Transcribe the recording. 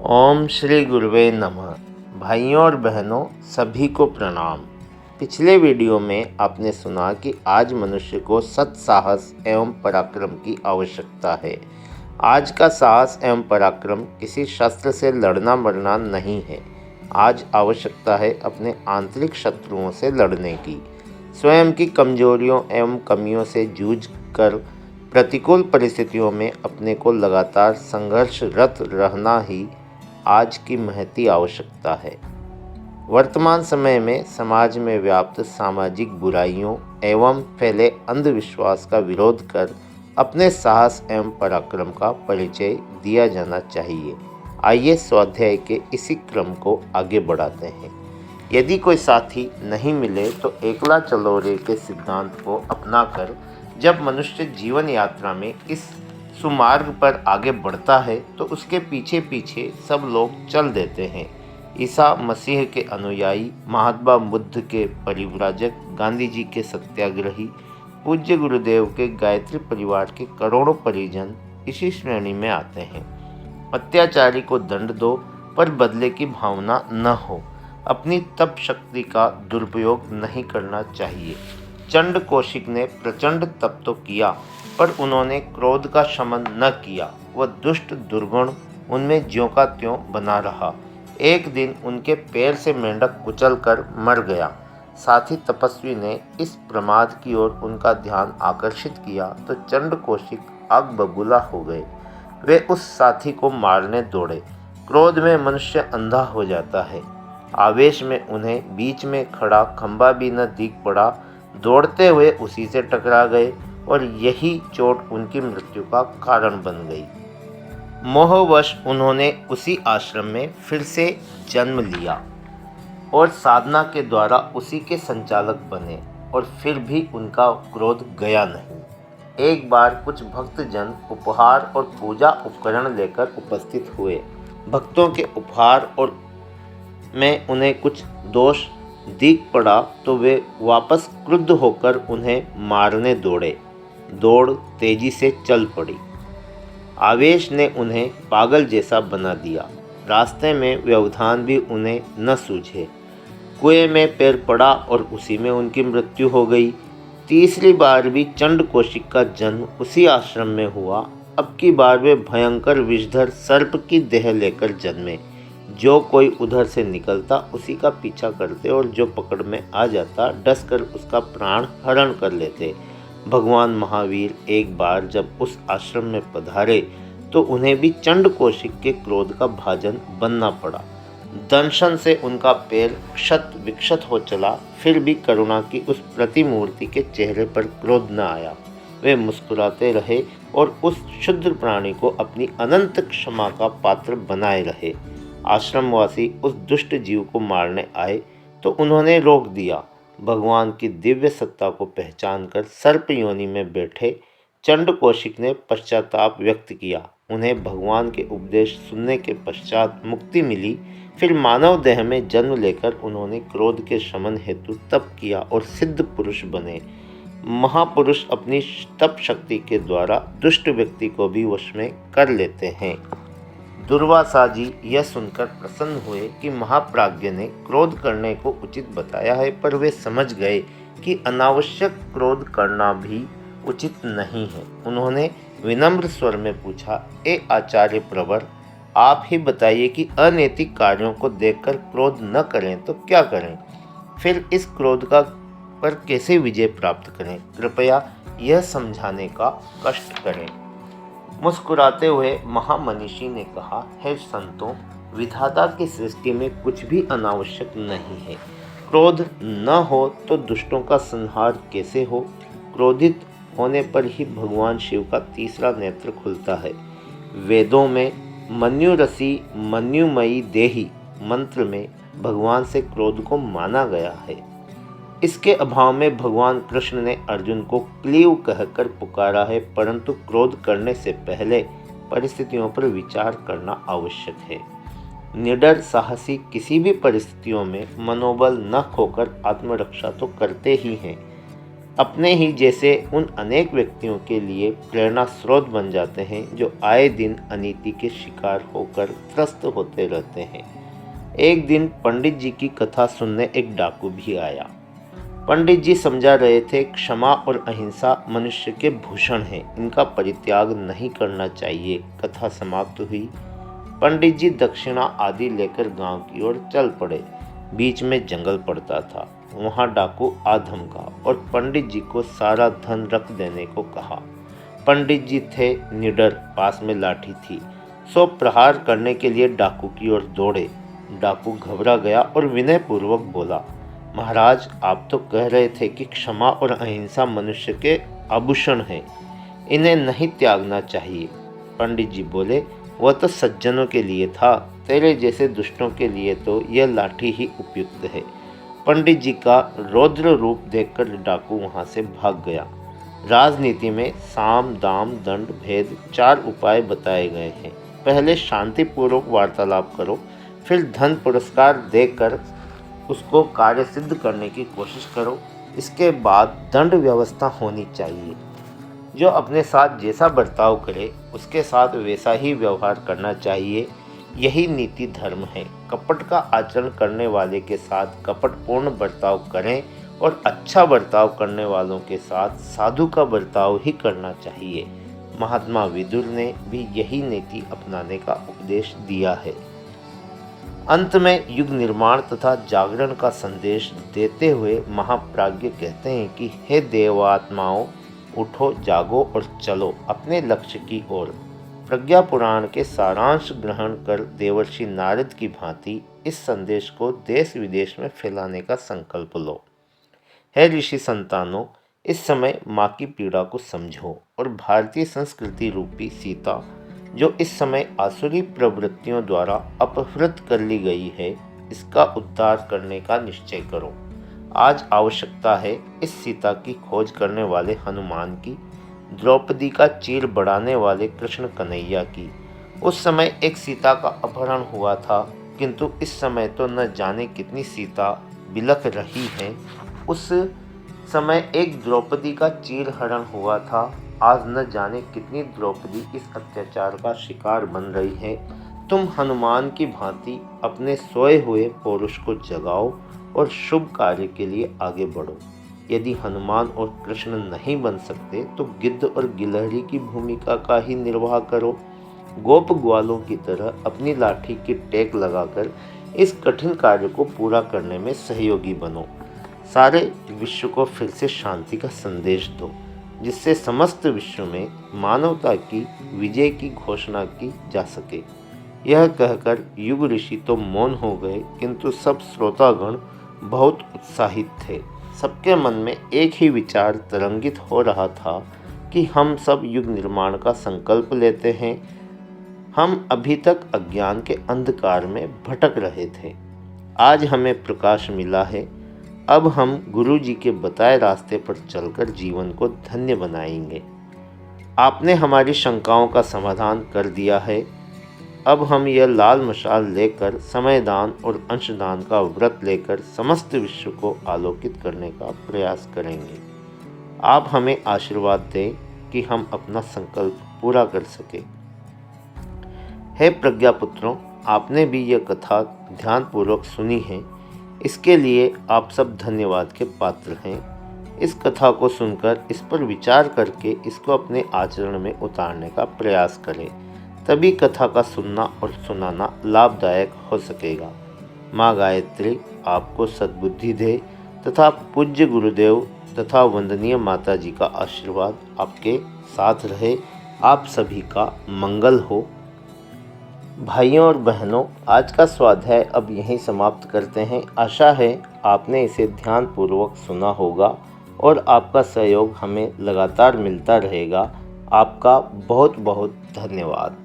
ओम श्री गुरुवे नमः। भाइयों और बहनों सभी को प्रणाम। पिछले वीडियो में आपने सुना कि आज मनुष्य को सत साहस एवं पराक्रम की आवश्यकता है। आज का साहस एवं पराक्रम किसी शस्त्र से लड़ना मरना नहीं है। आज आवश्यकता है अपने आंतरिक शत्रुओं से लड़ने की। स्वयं की कमजोरियों एवं कमियों से जूझ कर प्रतिकूल परिस्थितियों में अपने को लगातार संघर्षरत रहना ही आज की महती आवश्यकता है। वर्तमान समय में समाज में व्याप्त सामाजिक बुराइयों एवं फैले अंधविश्वास का विरोध कर अपने साहस एवं पराक्रम का परिचय दिया जाना चाहिए। आइए स्वाध्याय के इसी क्रम को आगे बढ़ाते हैं। यदि कोई साथी नहीं मिले तो एकला चलो रे के सिद्धांत को अपनाकर जब मनुष्य जीवन यात्रा में इस सुमार्ग पर आगे बढ़ता है तो उसके पीछे पीछे सब लोग चल देते हैं। ईसा मसीह के अनुयायी, महात्मा बुद्ध के परिव्राजक, गांधी जी के सत्याग्रही, पूज्य गुरुदेव के गायत्री परिवार के करोड़ों परिजन इसी श्रेणी में आते हैं। अत्याचारी को दंड दो पर बदले की भावना न हो। अपनी तप शक्ति का दुरुपयोग नहीं करना चाहिए। चंड कौशिक ने प्रचंड तप तो किया पर उन्होंने क्रोध का शमन न किया। वह दुष्ट दुर्गुण उनमें ज्यों का त्यों बना रहा। एक दिन उनके पैर से मेंढक कुचल कर मर गया। साथी तपस्वी ने इस प्रमाद की ओर उनका ध्यान आकर्षित किया तो चंड कौशिक आग बबूला हो गए। वे उस साथी को मारने दौड़े। क्रोध में मनुष्य अंधा हो जाता है। आवेश में उन्हें बीच में खड़ा खंभा भी न दिख पड़ा। दौड़ते हुए उसी से टकरा गए और यही चोट उनकी मृत्यु का कारण बन गई। मोहवश उन्होंने उसी आश्रम में फिर से जन्म लिया और साधना के द्वारा उसी के संचालक बने और फिर भी उनका क्रोध गया नहीं। एक बार कुछ भक्तजन उपहार और पूजा उपकरण लेकर उपस्थित हुए। भक्तों के उपहार और में उन्हें कुछ दोष दिख पड़ा तो वे वापस क्रुद्ध होकर उन्हें मारने दौड़े। दौड़ तेजी से चल पड़ी। आवेश ने उन्हें पागल जैसा बना दिया। रास्ते में व्यवधान भी उन्हें न सूझे। कुएं में पैर पड़ा और उसी में उनकी मृत्यु हो गई। तीसरी बार भी चंड कौशिक का जन्म उसी आश्रम में हुआ। अब की बार वे भयंकर विषधर सर्प की देह लेकर जन्मे। जो कोई उधर से निकलता उसी का पीछा करते और जो पकड़ में आ जाता डसकर उसका प्राण हरण कर लेते। भगवान महावीर एक बार जब उस आश्रम में पधारे तो उन्हें भी चंड कौशिक के क्रोध का भाजन बनना पड़ा। दंशन से उनका पैर क्षत विक्षत हो चला, फिर भी करुणा की उस प्रतिमूर्ति के चेहरे पर क्रोध न आया। वे मुस्कुराते रहे और उस क्षुद्र प्राणी को अपनी अनंत क्षमा का पात्र बनाए रहे। आश्रमवासी उस दुष्ट जीव को मारने आए तो उन्होंने रोक दिया। भगवान की दिव्य सत्ता को पहचानकर सर्प योनि में बैठे चंड कौशिक ने पश्चाताप व्यक्त किया। उन्हें भगवान के उपदेश सुनने के पश्चात मुक्ति मिली। फिर मानव देह में जन्म लेकर उन्होंने क्रोध के शमन हेतु तप किया और सिद्ध पुरुष बने। महापुरुष अपनी तप शक्ति के द्वारा दुष्ट व्यक्ति को भी वश में कर लेते हैं। दुर्वासा जी यह सुनकर प्रसन्न हुए कि महाप्राज्ञ ने क्रोध करने को उचित बताया है, पर वे समझ गए कि अनावश्यक क्रोध करना भी उचित नहीं है। उन्होंने विनम्र स्वर में पूछा, ए आचार्य प्रवर, आप ही बताइए कि अनैतिक कार्यों को देखकर क्रोध न करें तो क्या करें? फिर इस क्रोध का पर कैसे विजय प्राप्त करें? कृपया यह समझाने का कष्ट करें। मुस्कुराते हुए महामनीषी ने कहा, हे संतों, विधाता की सृष्टि में कुछ भी अनावश्यक नहीं है। क्रोध न हो तो दुष्टों का संहार कैसे हो? क्रोधित होने पर ही भगवान शिव का तीसरा नेत्र खुलता है। वेदों में मन्युरसी मन्युमयी देहि मंत्र में भगवान से क्रोध को माना गया है। इसके अभाव में भगवान कृष्ण ने अर्जुन को क्लीव कहकर पुकारा है, परंतु क्रोध करने से पहले परिस्थितियों पर विचार करना आवश्यक है। निडर साहसी किसी भी परिस्थितियों में मनोबल न खोकर आत्मरक्षा तो करते ही हैं। अपने ही जैसे उन अनेक व्यक्तियों के लिए प्रेरणा स्रोत बन जाते हैं जो आए दिन अनीति के शिकार होकर त्रस्त होते रहते हैं। एक दिन पंडित जी की कथा सुनने एक डाकू भी आया। पंडित जी समझा रहे थे, क्षमा और अहिंसा मनुष्य के भूषण हैं, इनका परित्याग नहीं करना चाहिए। कथा समाप्त हुई। पंडित जी दक्षिणा आदि लेकर गांव की ओर चल पड़े। बीच में जंगल पड़ता था। वहां डाकू आ धमका और पंडित जी को सारा धन रख देने को कहा। पंडित जी थे निडर, पास में लाठी थी। सो प्रहार करने के लिए डाकू की ओर दौड़े। डाकू घबरा गया और विनयपूर्वक बोला, महाराज, आप तो कह रहे थे कि क्षमा और अहिंसा मनुष्य के आभूषण हैं, इन्हें नहीं त्यागना चाहिए। पंडित जी बोले, वह तो सज्जनों के लिए था, तेरे जैसे दुष्टों के लिए तो यह लाठी ही उपयुक्त है। पंडित जी का रौद्र रूप देखकर डाकू वहां से भाग गया। राजनीति में साम, दाम, दंड, भेद 4 उपाय बताए गए हैं। पहले शांतिपूर्वक वार्तालाप करो, फिर धन पुरस्कार देकर उसको कार्य सिद्ध करने की कोशिश करो। इसके बाद दंड व्यवस्था होनी चाहिए। जो अपने साथ जैसा बर्ताव करे उसके साथ वैसा ही व्यवहार करना चाहिए। यही नीति धर्म है। कपट का आचरण करने वाले के साथ कपटपूर्ण बर्ताव करें और अच्छा बर्ताव करने वालों के साथ साधु का बर्ताव ही करना चाहिए। महात्मा विदुर ने भी यही नीति अपनाने का उपदेश दिया है। अंत में युग निर्माण तथा जागरण का संदेश देते हुए महाप्राज्ञ कहते हैं कि हे देवात्माओं, उठो, जागो और चलो अपने लक्ष्य की ओर। प्रज्ञा पुराण के सारांश ग्रहण कर देवर्षि नारद की भांति इस संदेश को देश विदेश में फैलाने का संकल्प लो। हे ऋषि संतानों, इस समय माँ की पीड़ा को समझो और भारतीय संस्कृति रूपी सीता, जो इस समय आसुरी प्रवृत्तियों द्वारा अपहृत कर ली गई है, इसका उद्धार करने का निश्चय करो। आज आवश्यकता है इस सीता की खोज करने वाले हनुमान की, द्रौपदी का चीर बढ़ाने वाले कृष्ण कन्हैया की। उस समय एक सीता का अपहरण हुआ था, किंतु इस समय तो न जाने कितनी सीता बिलख रही हैं। उस समय एक द्रौपदी का चीर हरण हुआ था, आज न जाने कितनी द्रौपदी इस अत्याचार का शिकार बन रही है। तुम हनुमान की भांति अपने सोए हुए पौरुष को जगाओ और शुभ कार्य के लिए आगे बढ़ो। यदि हनुमान और कृष्ण नहीं बन सकते तो गिद्ध और गिलहरी की भूमिका का ही निर्वाह करो। गोप ग्वालों की तरह अपनी लाठी की टेक लगाकर इस कठिन कार्य को पूरा करने में सहयोगी बनो। सारे विश्व को फिर से शांति का संदेश दो, जिससे समस्त विश्व में मानवता की विजय की घोषणा की जा सके। यह कहकर युग ऋषि तो मौन हो गए, किंतु सब श्रोतागण बहुत उत्साहित थे। सबके मन में एक ही विचार तरंगित हो रहा था कि हम सब युग निर्माण का संकल्प लेते हैं। हम अभी तक अज्ञान के अंधकार में भटक रहे थे, आज हमें प्रकाश मिला है। अब हम गुरु जी के बताए रास्ते पर चलकर जीवन को धन्य बनाएंगे। आपने हमारी शंकाओं का समाधान कर दिया है। अब हम यह लाल मशाल लेकर समयदान और अंशदान का व्रत लेकर समस्त विश्व को आलोकित करने का प्रयास करेंगे। आप हमें आशीर्वाद दें कि हम अपना संकल्प पूरा कर सके। हे प्रज्ञापुत्रों, आपने भी यह कथा ध्यानपूर्वक सुनी है, इसके लिए आप सब धन्यवाद के पात्र हैं। इस कथा को सुनकर इस पर विचार करके इसको अपने आचरण में उतारने का प्रयास करें, तभी कथा का सुनना और सुनाना लाभदायक हो सकेगा। माँ गायत्री आपको सद्बुद्धि दे तथा पूज्य गुरुदेव तथा वंदनीय माता जी का आशीर्वाद आपके साथ रहे। आप सभी का मंगल हो। भाइयों और बहनों, आज का स्वाध्याय अब यहीं समाप्त करते हैं। आशा है आपने इसे ध्यानपूर्वक सुना होगा और आपका सहयोग हमें लगातार मिलता रहेगा। आपका बहुत बहुत धन्यवाद।